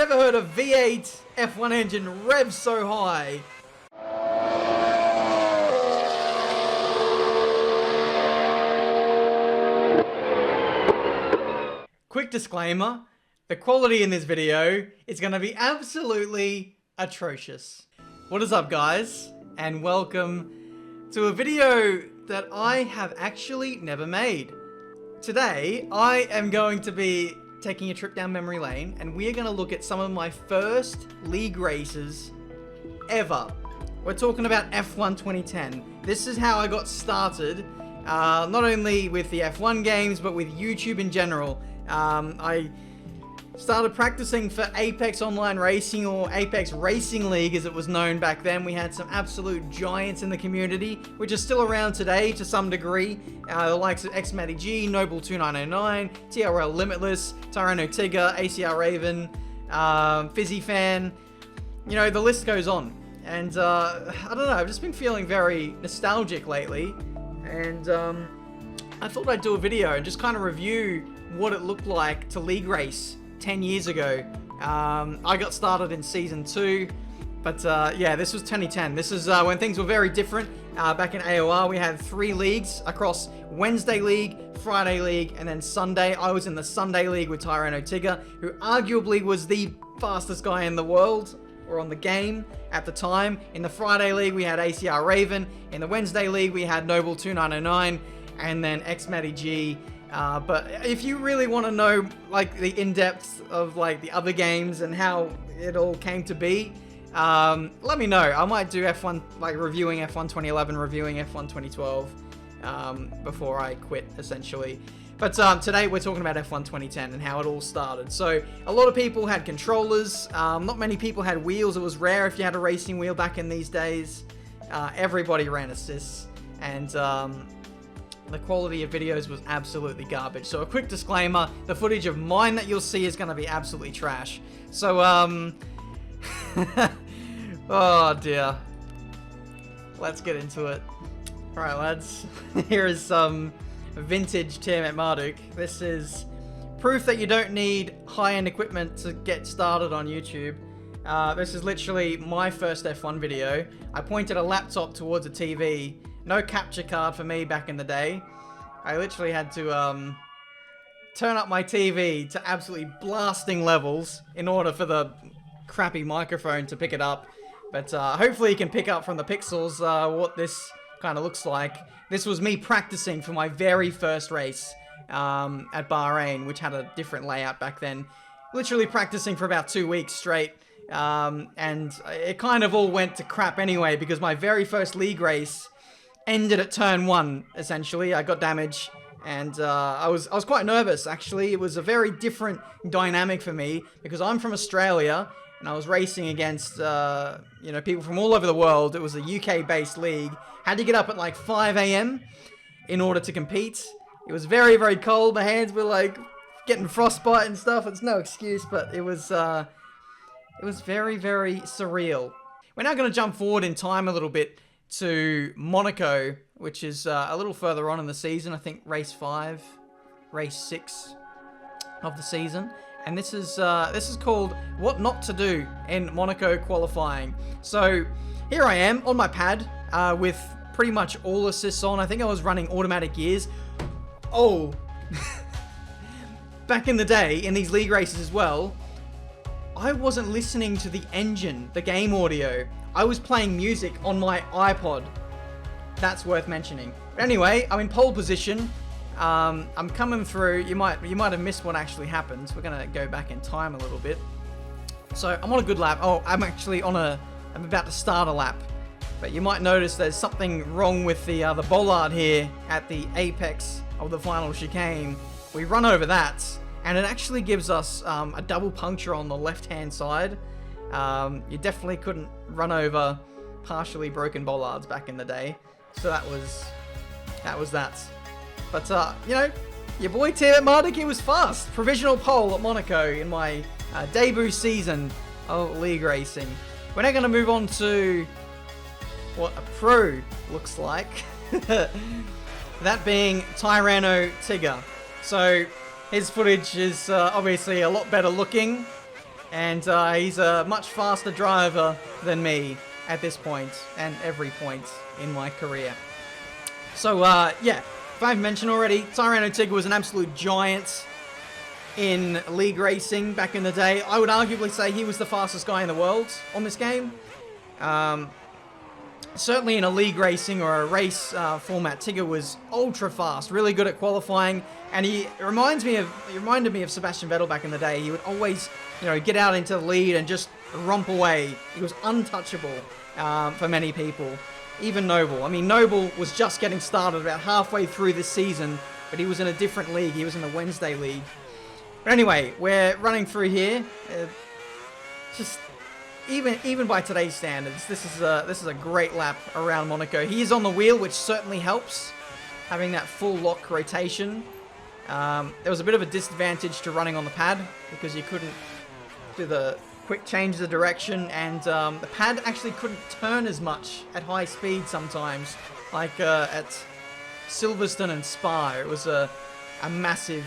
never heard a V8 F1 engine rev so high. Quick disclaimer, the quality in this video is going to be absolutely atrocious. What is up, guys? And welcome to a video that I have actually never made. Today, I am going to be taking a trip down memory lane, and we are going to look at some of my first league races ever. We're talking about F1 2010. This is how I got started, not only with the F1 games, but with YouTube in general. I started practicing for Apex Online Racing, or Apex Racing League as it was known back then. We had some absolute giants in the community, which are still around today to some degree. The likes of X-Matty-G, Noble2909, TRL Limitless, Tyranno Tigger, ACR Raven, Fizzy Fan. You know, the list goes on. And I don't know, I've just been feeling very nostalgic lately. And I thought I'd do a video and just kind of review what it looked like to league race 10 years ago. I got started in season 2, but yeah, this was 2010. This is when things were very different. Back in AOR, we had 3 leagues across Wednesday League, Friday League, and then Sunday. I was in the Sunday League with Tyranno Tigger, who arguably was the fastest guy in the world, or on the game at the time. In the Friday League, we had ACR Raven. In the Wednesday League, we had Noble2909, and then X-Matty-G. But if you really want to know like the in-depth of like the other games and how it all came to be, let me know. I might do F1, like reviewing F1 2011, reviewing F1 2012 before I quit, essentially. But today we're talking about F1 2010 and how it all started. So a lot of people had controllers. Not many people had wheels. It was rare if you had a racing wheel back in these days. Everybody ran assists, and the quality of videos was absolutely garbage. So a quick disclaimer, the footage of mine that you'll see is going to be absolutely trash. So, oh dear. Let's get into it. Alright lads, here is some vintage Tiametmarduk. This is proof that you don't need high-end equipment to get started on YouTube. This is literally my first F1 video. I pointed a laptop towards a TV. No capture card for me back in the day. I literally had to turn up my TV to absolutely blasting levels in order for the crappy microphone to pick it up. But hopefully you can pick up from the pixels what this kind of looks like. This was me practicing for my very first race at Bahrain, which had a different layout back then. Literally practicing for about 2 weeks straight. And it kind of all went to crap anyway, because my very first league race ended at turn 1, essentially. I got damage, and I was quite nervous, actually. It was a very different dynamic for me, because I'm from Australia, and I was racing against, you know, people from all over the world. It was a UK-based league. Had to get up at like 5 AM in order to compete. It was very, very cold. My hands were like getting frostbite and stuff. It's no excuse, but it was very, very surreal. We're now going to jump forward in time a little bit to Monaco, which is a little further on in the season. I think race 5, race 6 of the season. And this is called What Not to Do in Monaco qualifying. So here I am on my pad with pretty much all assists on. I think I was running automatic gears. Oh, back in the day in these league races as well, I wasn't listening to the engine, the game audio. I was playing music on my iPod. That's worth mentioning. But anyway, I'm in pole position. I'm coming through. You might have missed what actually happened. We're gonna go back in time a little bit. So I'm on a good lap. Oh, I'm about to start a lap. But you might notice there's something wrong with the bollard here at the apex of the final chicane. We run over that, and it actually gives us a double puncture on the left-hand side. You definitely couldn't run over partially broken bollards back in the day. So that was that. But, you know, your boy Tiametmarduk, he was fast. Provisional pole at Monaco in my debut season of league racing. We're now going to move on to what a pro looks like. That being Tyranno Tigger. So his footage is obviously a lot better looking. And he's a much faster driver than me at this point, and every point in my career. So, yeah, if I've mentioned already, Tyranno Tigger was an absolute giant in league racing back in the day. I would arguably say he was the fastest guy in the world on this game. Certainly in a league racing or a race format, Tigger was ultra fast, really good at qualifying, and he reminded me of Sebastian Vettel back in the day. He would always, you know, get out into the lead and just romp away. He was untouchable for many people, even Noble. I mean, Noble was just getting started about halfway through this season, but he was in a different league. He was in the Wednesday league. But anyway, we're running through here. Just even by today's standards, this is a great lap around Monaco. He is on the wheel, which certainly helps, having that full lock rotation. There was a bit of a disadvantage to running on the pad because you couldn't do the quick change of direction, and the pad actually couldn't turn as much at high speed sometimes, like at Silverstone and Spa. It was a massive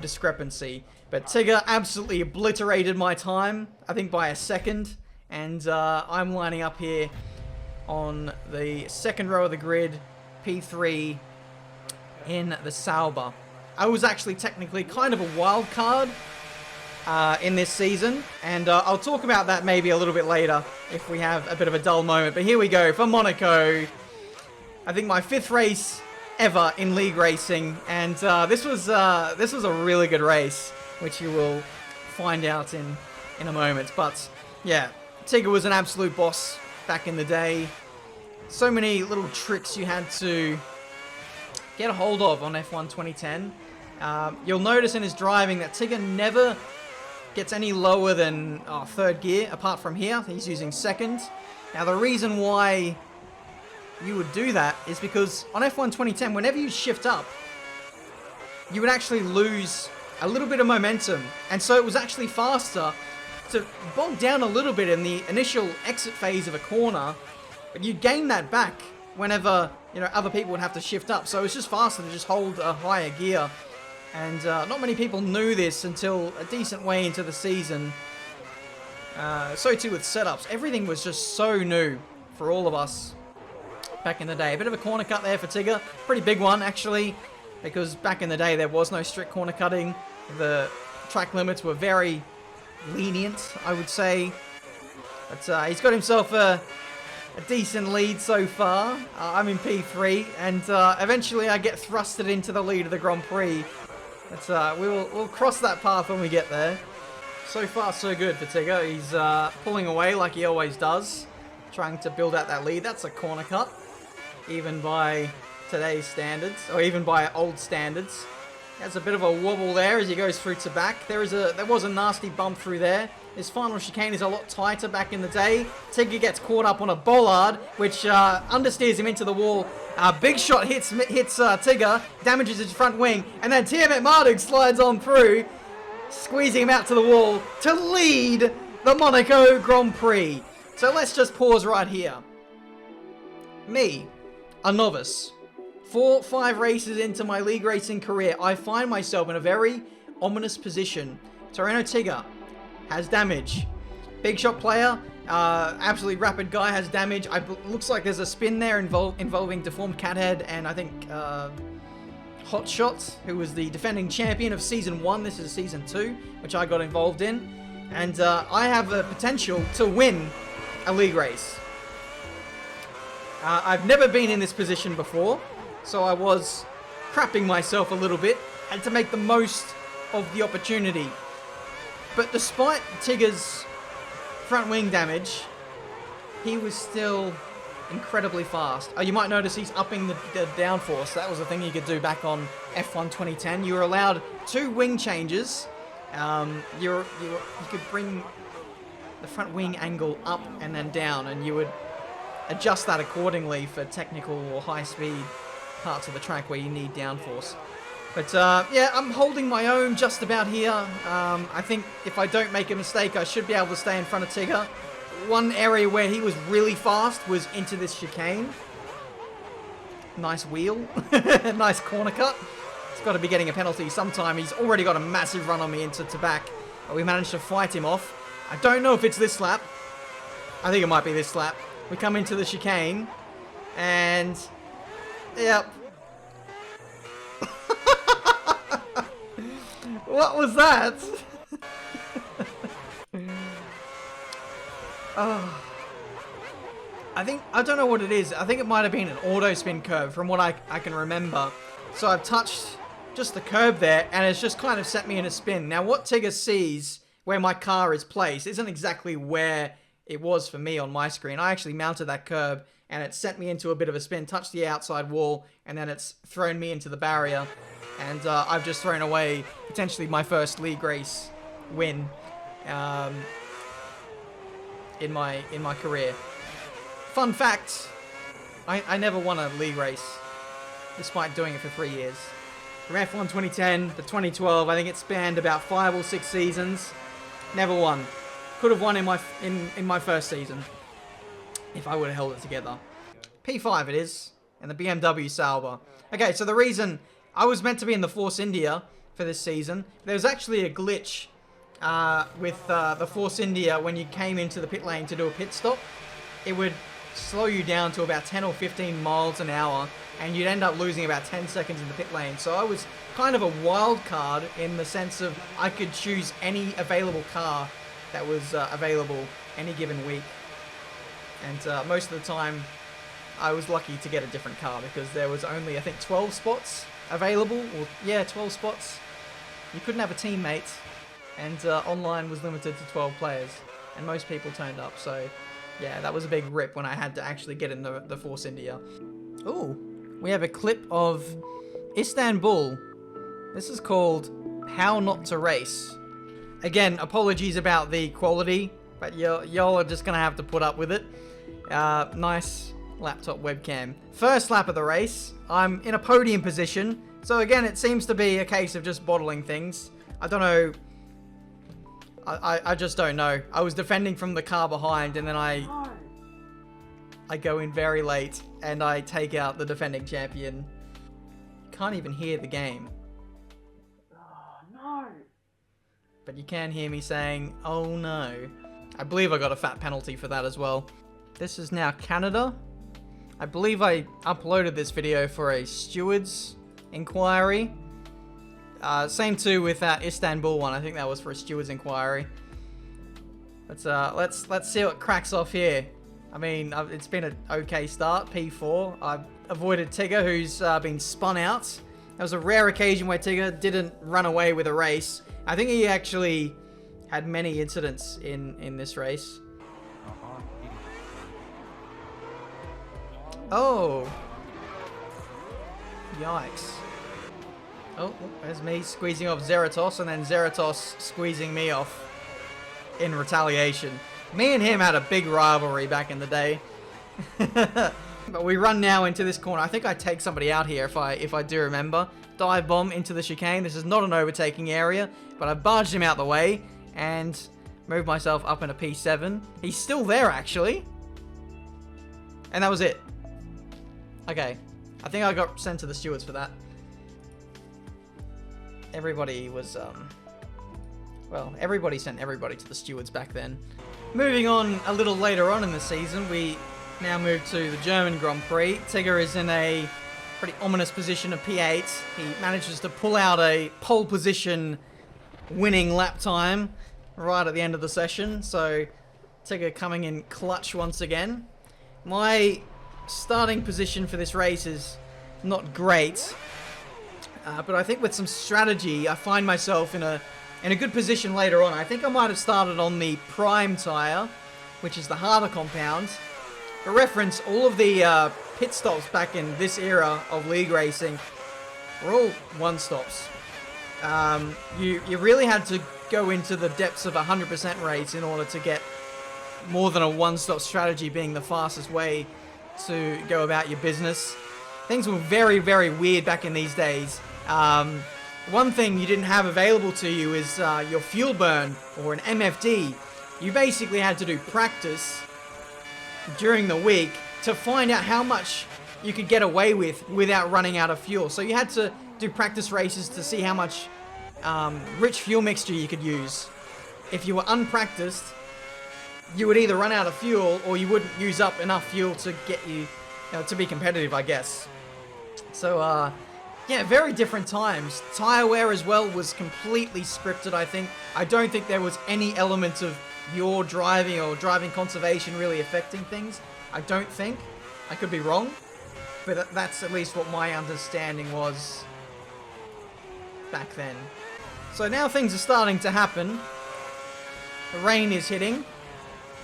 discrepancy. But Tigger absolutely obliterated my time, I think by a second, and I'm lining up here on the second row of the grid, P3 in the Sauber. I was actually technically kind of a wild card in this season, and I'll talk about that maybe a little bit later if we have a bit of a dull moment. But here we go for Monaco. I think my 5th race ever in league racing, and this was a really good race, which you will find out in a moment. But yeah, Tigger was an absolute boss back in the day. So many little tricks you had to get a hold of on F1 2010. You'll notice in his driving that Tigger never gets any lower than 3rd gear, apart from here. He's using 2nd. Now the reason why you would do that is because on F1 2010, whenever you shift up, you would actually lose a little bit of momentum, and so it was actually faster to bog down a little bit in the initial exit phase of a corner, but you gain that back whenever, you know, other people would have to shift up. So it's just faster to just hold a higher gear, and not many people knew this until a decent way into the season. So too with setups. Everything was just so new for all of us back in the day. A bit of a corner cut there for Tigger, pretty big one actually, because back in the day there was no strict corner cutting. The track limits were very lenient, I would say. But he's got himself a decent lead so far. I'm in P3, and eventually I get thrusted into the lead of the Grand Prix. But we'll cross that path when we get there. So far, so good for Tigger. He's pulling away like he always does, trying to build out that lead. That's a corner cut, even by today's standards, or even by old standards. There's a bit of a wobble there as he goes through to back. There was a nasty bump through there. His final chicane is a lot tighter back in the day. Tigger gets caught up on a bollard, which understeers him into the wall. Big Shot hits Tigger, damages his front wing, and then Tiametmarduk slides on through, squeezing him out to the wall to lead the Monaco Grand Prix. So let's just pause right here. Me, a novice, 4-5 races into my league racing career, I find myself in a very ominous position. Tyranno Tigger has damage. Big Shot player, absolutely rapid guy, has damage. Looks like there's a spin there involving Deformed Cathead and I think Hot Shot, who was the defending champion of Season 1. This is Season 2, which I got involved in. And I have a potential to win a league race. I've never been in this position before, so I was crapping myself a little bit, had to make the most of the opportunity. But despite Tigger's front wing damage, he was still incredibly fast. You might notice he's upping the downforce. That was a thing you could do back on F1 2010. You were allowed 2 wing changes. You could bring the front wing angle up and then down, and you would adjust that accordingly for technical or high speed parts of the track where you need downforce. But yeah, I'm holding my own just about here. I think if I don't make a mistake, I should be able to stay in front of Tigger. One area where he was really fast was into this chicane. Nice wheel. Nice corner cut. He's got to be getting a penalty sometime. He's already got a massive run on me into back. but we managed to fight him off. I don't know if it's this lap. I think it might be this lap. We come into the chicane, and yep. What was that? Oh. I don't know what it is. I think it might have been an auto spin curb from what I can remember. So I've touched just the curb there, and it's just kind of set me in a spin. Now, what Tigger sees where my car is placed isn't exactly where it was for me on my screen. I actually mounted that curb, and it sent me into a bit of a spin, touched the outside wall, and then it's thrown me into the barrier. And I've just thrown away potentially my first league race win in my career. Fun fact, I never won a league race, despite doing it for 3 years. From F1 2010 to 2012, I think it spanned about 5 or 6 seasons. Never won. Could have won in my first season, if I would have held it together. P5 it is, and the BMW Sauber. Okay, so the reason I was meant to be in the Force India for this season, there was actually a glitch with the Force India when you came into the pit lane to do a pit stop. It would slow you down to about 10 or 15 miles an hour, and you'd end up losing about 10 seconds in the pit lane. So I was kind of a wild card in the sense of I could choose any available car that was available any given week. And most of the time, I was lucky to get a different car because there was only, I think, 12 spots available. Or, yeah, 12 spots. You couldn't have a teammate, and online was limited to 12 players, and most people turned up. So, yeah, that was a big rip when I had to actually get in the Force India. Ooh, we have a clip of Istanbul. This is called How Not to Race. Again, apologies about the quality, but y'all are just going to have to put up with it. Nice laptop webcam. First lap of the race, I'm in a podium position. So again, it seems to be a case of just bottling things. I don't know. I just don't know. I was defending from the car behind, and then I go in very late, and I take out the defending champion. Can't even hear the game. Oh, no. But you can hear me saying, oh no. I believe I got a fat penalty for that as well. This is now Canada. I believe I uploaded this video for a steward's inquiry. Same too with that Istanbul one. I think that was for a steward's inquiry. Let's see what cracks off here. I mean, it's been an okay start. P4. I've avoided Tigger, who's been spun out. That was a rare occasion where Tigger didn't run away with a race. I think he actually had many incidents in this race. Oh. Yikes. Oh, there's me squeezing off Zeratos, and then Zeratos squeezing me off in retaliation. Me and him had a big rivalry back in the day. But we run now into this corner. I think I take somebody out here if I do remember. Dive bomb into the chicane. This is not an overtaking area, but I barged him out the way and moved myself up in a P7. He's still there, actually. And that was it. Okay. I think I got sent to the stewards for that. Everybody was, well, everybody sent everybody to the stewards back then. Moving on a little later on in the season, we now move to the German Grand Prix. Tigger is in a pretty ominous position of P8. He manages to pull out a pole position winning lap time right at the end of the session. So Tigger coming in clutch once again. My starting position for this race is not great. But I think with some strategy, I find myself in a good position later on. I think I might have started on the Prime tyre, which is the harder compound. For reference, all of the pit stops back in this era of league racing were all one-stops. You really had to go into the depths of a 100% race in order to get more than a one-stop strategy being the fastest way to go about your business. Things were very, very weird back in these days. One thing you didn't have available to you is your fuel burn, or an MFD. You basically had to do practice during the week to find out how much you could get away with without running out of fuel. So you had to do practice races to see how much rich fuel mixture you could use. if you were unpracticed, you would either run out of fuel or you wouldn't use up enough fuel to get you, to be competitive, I guess. So, yeah, very different times. Tire wear as well was completely scripted, I think. I don't think there was any element of your driving or driving conservation really affecting things. I don't think. I could be wrong. But that's at least what my understanding was back then. So now things are starting to happen. The rain is hitting.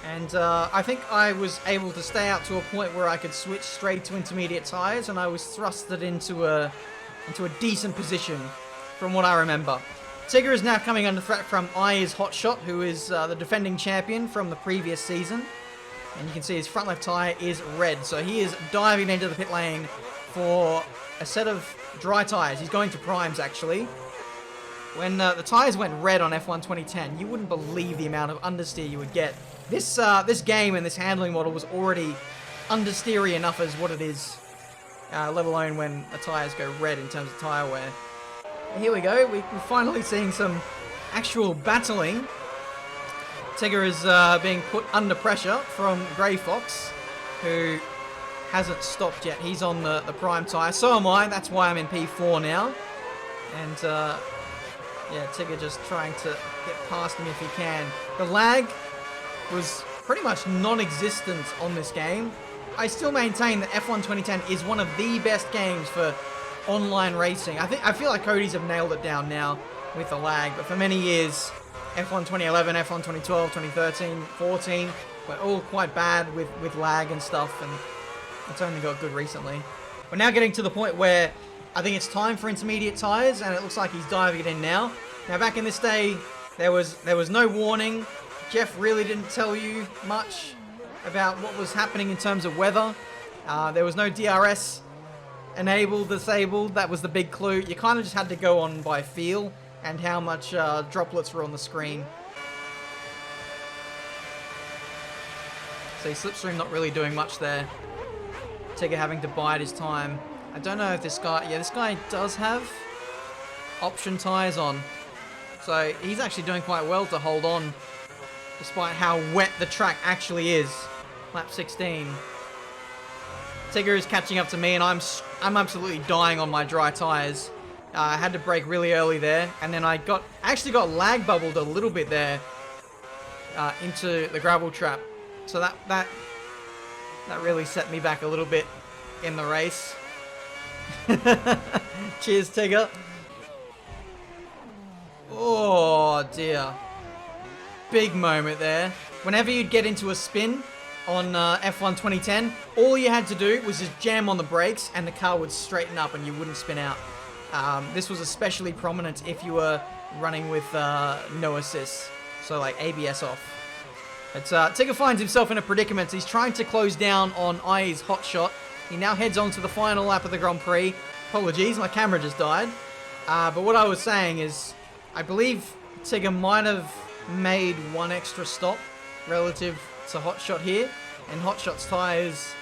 And I think I was able to stay out to a point where I could switch straight to intermediate tyres, and I was thrusted into a decent position from what I remember. Tigger is now coming under threat from I's Hotshot, who is the defending champion from the previous season. And you can see his front left tyre is red, so he is diving into the pit lane for a set of dry tyres. He's going to primes, actually. When the tyres went red on F1 2010, you wouldn't believe the amount of understeer you would get. This game and this handling model was already understeery enough as what it is, let alone when the tyres go red in terms of tyre wear. Here we go, we're finally seeing some actual battling. Tigger is being put under pressure from Grey Fox, who hasn't stopped yet. He's on the prime tyre, so am I, that's why I'm in P4 now. And yeah, Tigger just trying to get past him if he can. The lag was pretty much non-existent on this game. I still maintain that F1 2010 is one of the best games for online racing. I feel like Cody's have nailed it down now with the lag, but for many years, F1 2011, F1 2012, 2013, 14 were all quite bad with lag and stuff, and it's only got good recently. We're now getting to the point where I think it's time for intermediate tyres, and it looks like he's diving it in now. Now, back in this day, there was no warning. Jeff really didn't tell you much about what was happening in terms of weather. There was no DRS enabled, disabled. That was the big clue. You kind of just had to go on by feel and how much droplets were on the screen. So Slipstream not really doing much there. Tigger having to bide his time. I don't know if this guy... Yeah, this guy does have option tyres on. So he's actually doing quite well to hold on, despite how wet the track actually is. Lap 16. Tigger is catching up to me, and I'm absolutely dying on my dry tyres. I had to brake really early there, and then I actually got lag bubbled a little bit there into the gravel trap. So that really set me back a little bit in the race. Cheers, Tigger. Oh dear. Big moment there. Whenever you'd get into a spin on F1 2010, all you had to do was just jam on the brakes and the car would straighten up and you wouldn't spin out. This was especially prominent if you were running with no assist, so like ABS off. But Tigger finds himself in a predicament. He's trying to close down on I's Hotshot. He now heads on to the final lap of the Grand Prix. Apologies, my camera just died. But what I was saying is, I believe Tigger might have made one extra stop relative to Hotshot here, and Hotshot's tyres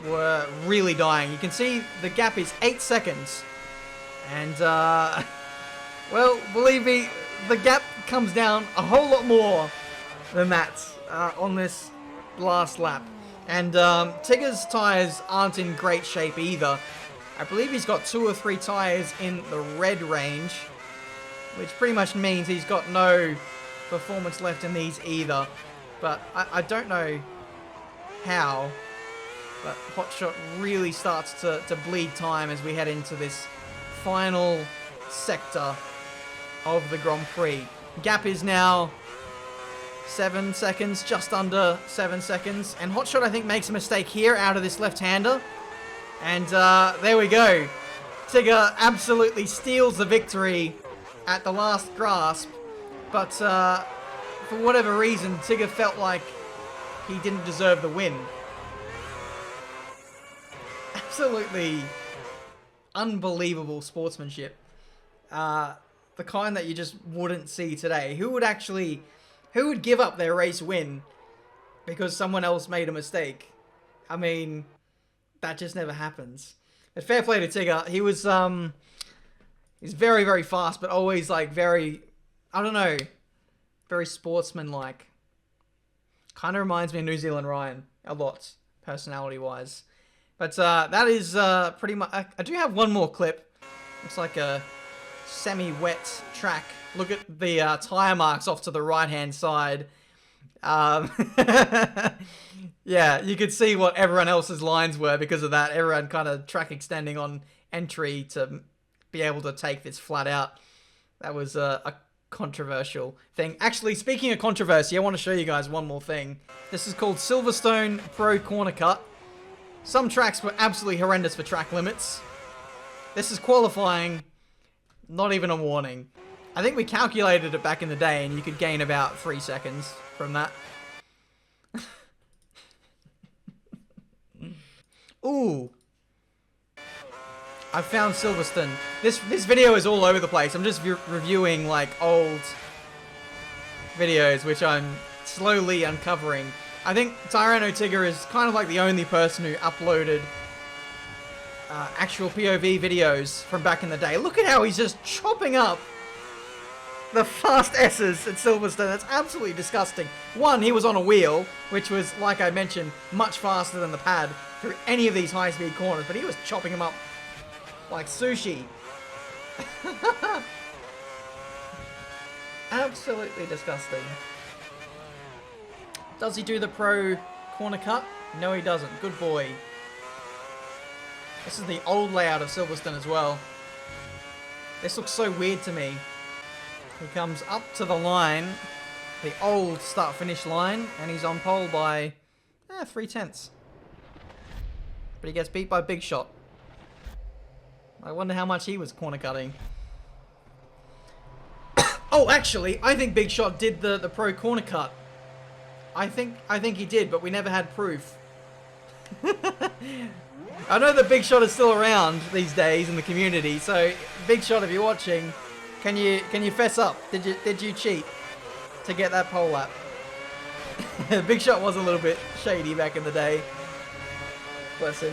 were really dying. You can see the gap is 8 seconds, and well, believe me, the gap comes down a whole lot more than that on this last lap. And Tigger's tyres aren't in great shape either. I believe he's got 2 or 3 tyres in the red range, which pretty much means he's got no performance left in these either. But I don't know how, but Hotshot really starts to bleed time as we head into this final sector of the Grand Prix. Gap is now 7 seconds, just under 7 seconds. And Hotshot, I think, makes a mistake here out of this left-hander. And there we go. Tigger absolutely steals the victory at the last grasp. But for whatever reason, Tigger felt like he didn't deserve the win. Absolutely unbelievable sportsmanship. The kind that you just wouldn't see today. Who would give up their race win because someone else made a mistake? I mean, that just never happens. But fair play to Tigger. He was he's very, very fast, but always like very, I don't know, very sportsman-like. Kind of reminds me of New Zealand Ryan a lot, personality-wise. But that is pretty much... I do have one more clip. Looks like a semi-wet track. Look at the tyre marks off to the right-hand side. Yeah, you could see what everyone else's lines were because of that. Everyone kind of track extending on entry to be able to take this flat out. That was a controversial thing. Actually, speaking of controversy, I want to show you guys one more thing. This is called Silverstone Pro Corner Cut. Some tracks were absolutely horrendous for track limits. This is qualifying, not even a warning. I think we calculated it back in the day and you could gain about 3 seconds from that. Ooh. I found Silverstone. This video is all over the place. I'm just reviewing like old videos, which I'm slowly uncovering. I think Tyranno Tigger is kind of like the only person who uploaded actual POV videos from back in the day. Look at how he's just chopping up the fast S's at Silverstone. That's absolutely disgusting. One, he was on a wheel, which was, like I mentioned, much faster than the pad through any of these high-speed corners, but he was chopping them up like sushi. Absolutely disgusting. Does he do the pro corner cut? No, he doesn't. Good boy. This is the old layout of Silverstone as well. This looks so weird to me. He comes up to the line, the old start-finish line, and he's on pole by 3/10. But he gets beat by Big Shot. I wonder how much he was corner cutting. Oh, actually, I think Big Shot did the pro corner cut. I think he did, but we never had proof. I know that Big Shot is still around these days in the community, so Big Shot, if you're watching, can you fess up? Did you cheat to get that pole lap? Big Shot was a little bit shady back in the day. Bless him.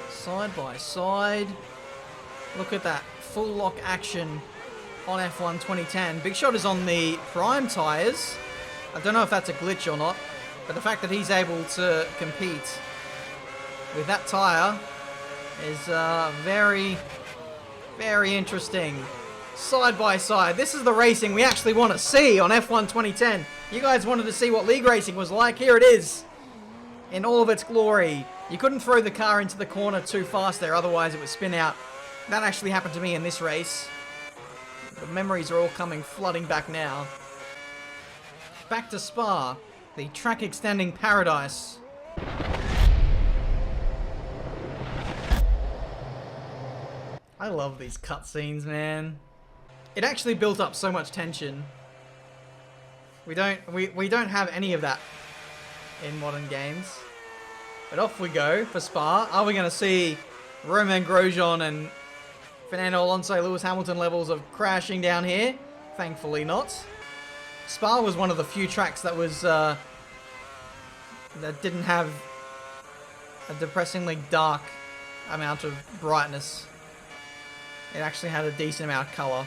Side by side. Look at that full lock action on F1 2010. Big Shot is on the prime tyres. I don't know if that's a glitch or not, but the fact that he's able to compete with that tyre is very, very interesting. Side by side. This is the racing we actually want to see on F1 2010. You guys wanted to see what league racing was like. Here it is in all of its glory. You couldn't throw the car into the corner too fast there, otherwise it would spin out. That actually happened to me in this race. The memories are all coming flooding back now. Back to Spa, the track extending paradise. I love these cutscenes, man. It actually built up so much tension. We don't have any of that in modern games. But off we go for Spa. Are we going to see Romain Grosjean and Fernando Alonso, Lewis Hamilton levels of crashing down here? Thankfully not. Spa was one of the few tracks that was that didn't have a depressingly dark amount of brightness. It actually had a decent amount of colour.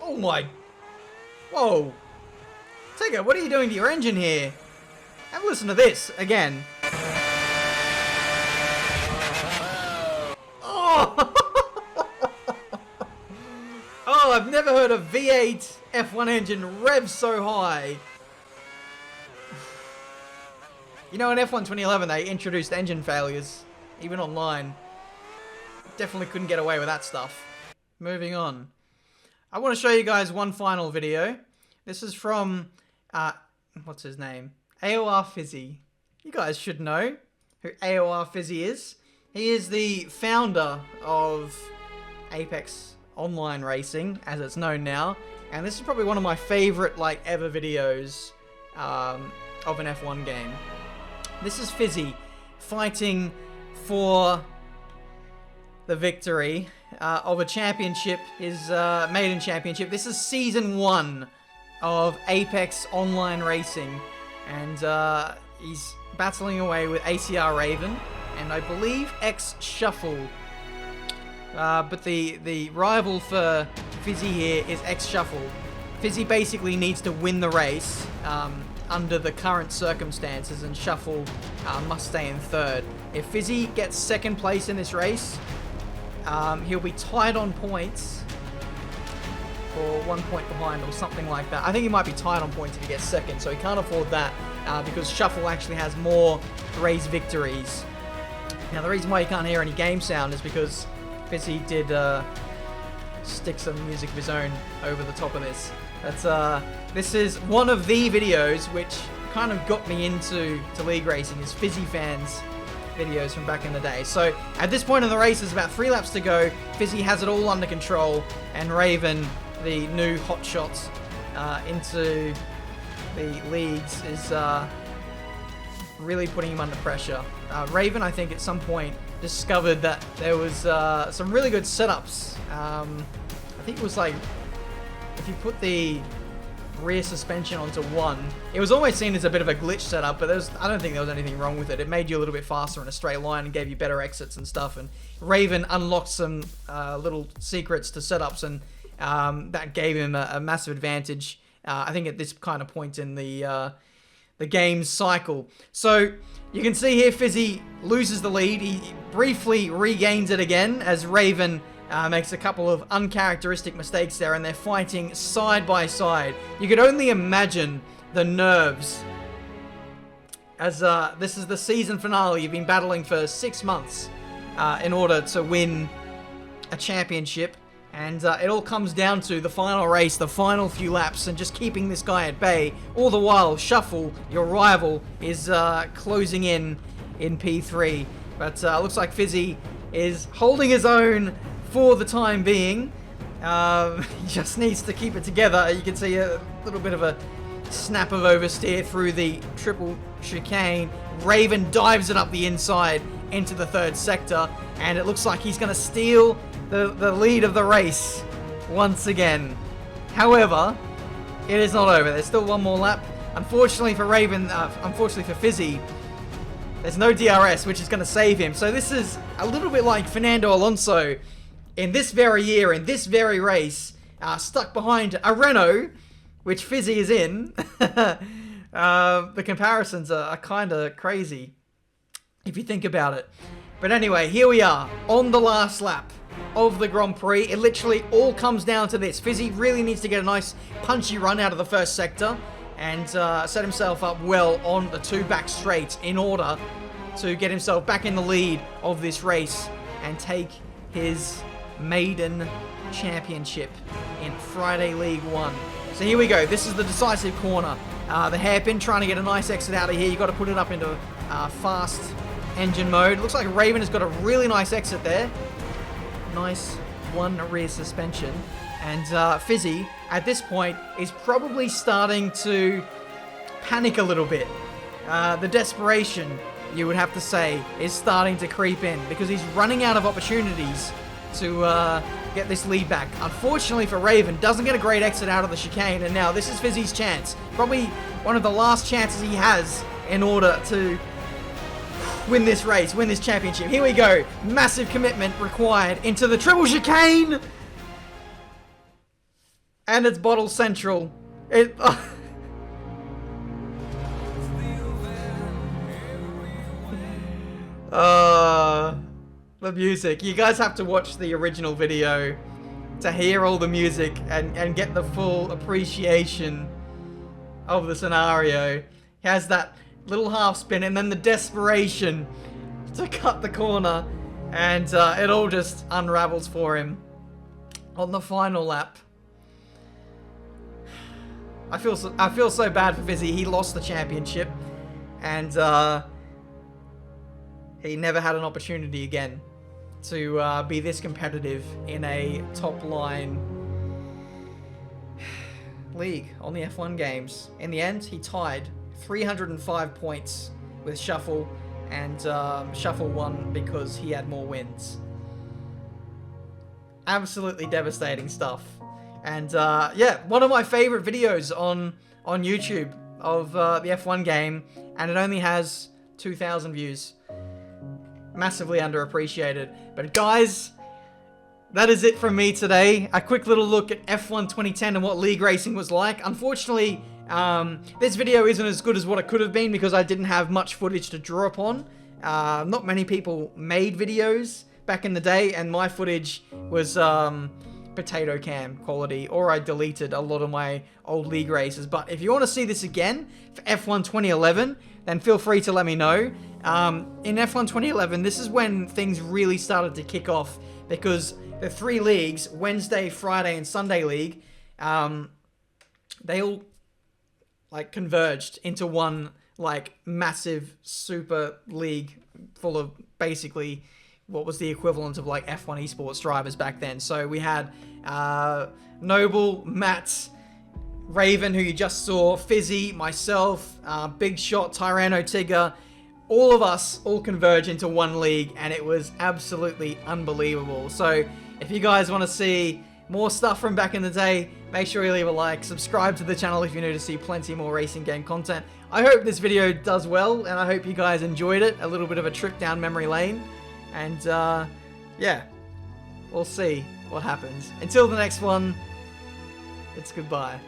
Oh my... Whoa! Tigger, what are you doing to your engine here? Have a listen to this again. Oh! Oh, I've never heard a V8 F1 engine rev so high. You know, in F1 2011, they introduced engine failures, even online. Definitely couldn't get away with that stuff. Moving on. I want to show you guys one final video. This is from, what's his name? AOR Fizzy. You guys should know who AOR Fizzy is. He is the founder of Apex Online Racing, as it's known now. And this is probably one of my favorite, like, ever videos of an F1 game. This is Fizzy fighting for the victory of a championship, his maiden championship. This is Season 1 of Apex Online Racing. And he's battling away with ACR Raven. and I believe X Shuffle. But the rival for Fizzy here is X Shuffle. Fizzy basically needs to win the race under the current circumstances, and Shuffle must stay in third. If Fizzy gets second place in this race, he'll be tied on points, or 1 point behind, or something like that. I think he might be tied on points if he gets second, so he can't afford that because Shuffle actually has more race victories. Now, the reason why you can't hear any game sound is because Fizzy did stick some music of his own over the top of this. This is one of the videos which kind of got me into league racing, is Fizzy fans videos from back in the day. So at this point in the race, there's about 3 laps to go. Fizzy has it all under control, and Raven, the new hotshot into the leagues, is really putting him under pressure. Raven, I think, at some point discovered that there was some really good setups. I think it was like, if you put the rear suspension onto one, it was always seen as a bit of a glitch setup, but I don't think there was anything wrong with it. It made you a little bit faster in a straight line and gave you better exits and stuff, and Raven unlocked some little secrets to setups, and that gave him a massive advantage, I think, at this kind of point in the game's cycle. So you can see here Fizzy loses the lead. He briefly regains it again as Raven makes a couple of uncharacteristic mistakes there, and they're fighting side by side. You could only imagine the nerves as this is the season finale. You've been battling for 6 months in order to win a championship, and it all comes down to the final race, the final few laps, and just keeping this guy at bay. All the while, Shuffle, your rival, is closing in P3. But looks like Fizzy is holding his own for the time being. He just needs to keep it together. You can see a little bit of a snap of oversteer through the triple chicane. Raven dives it up the inside into the third sector, and it looks like he's going to steal the lead of the race once again. However, it is not over. There's still one more lap. Unfortunately for Raven, unfortunately for Fizzy, there's no DRS, which is going to save him. So this is a little bit like Fernando Alonso in this very year, in this very race, stuck behind a Renault, which Fizzy is in. The comparisons are kind of crazy if you think about it. But anyway, here we are on the last lap of the Grand Prix. It literally all comes down to this. Fizzy really needs to get a nice punchy run out of the first sector and set himself up well on the 2 back straights in order to get himself back in the lead of this race and take his maiden championship in Friday League 1. So here we go. This is the decisive corner. The hairpin, trying to get a nice exit out of here. You've got to put it up into fast engine mode. Looks like Raven has got a really nice exit there. Nice one rear suspension. And Fizzy, at this point, is probably starting to panic a little bit. The desperation, you would have to say, is starting to creep in because he's running out of opportunities to get this lead back. Unfortunately for Raven, doesn't get a great exit out of the chicane, and now this is Fizzy's chance. Probably one of the last chances he has in order to win this race, win this championship. Here we go. Massive commitment required into the triple chicane. And it's Bottle Central. The music. You guys have to watch the original video to hear all the music and get the full appreciation of the scenario. He has that little half spin and then the desperation to cut the corner, and it all just unravels for him on the final lap. I feel so bad for Fizzy. He lost the championship, and he never had an opportunity again to be this competitive in a top line league on the F1 games. In the end, he tied 305 points with Shuffle, and Shuffle won because he had more wins. Absolutely devastating stuff. And yeah, one of my favorite videos on YouTube of the F1 game, and it only has 2,000 views. massively underappreciated. But guys, that is it from me today. A quick little look at F1 2010 and what league racing was like. Unfortunately, this video isn't as good as what it could have been because I didn't have much footage to draw upon. Not many people made videos back in the day, and my footage was potato cam quality, or I deleted a lot of my old league races. But if you want to see this again for F1 2011, then feel free to let me know. In F1 2011, this is when things really started to kick off, because the 3 leagues, Wednesday, Friday, and Sunday league, they all like converged into one like massive super league full of basically what was the equivalent of like F1 esports drivers back then. So we had Noble, Matt, Raven, who you just saw, Fizzy, myself, Big Shot, Tyranno Tigger. All of us all converge into one league, and it was absolutely unbelievable. So if you guys want to see more stuff from back in the day, make sure you leave a like, subscribe to the channel if you're new to see plenty more racing game content. I hope this video does well, and I hope you guys enjoyed it. A little bit of a trip down memory lane. And yeah, we'll see what happens. Until the next one, it's goodbye.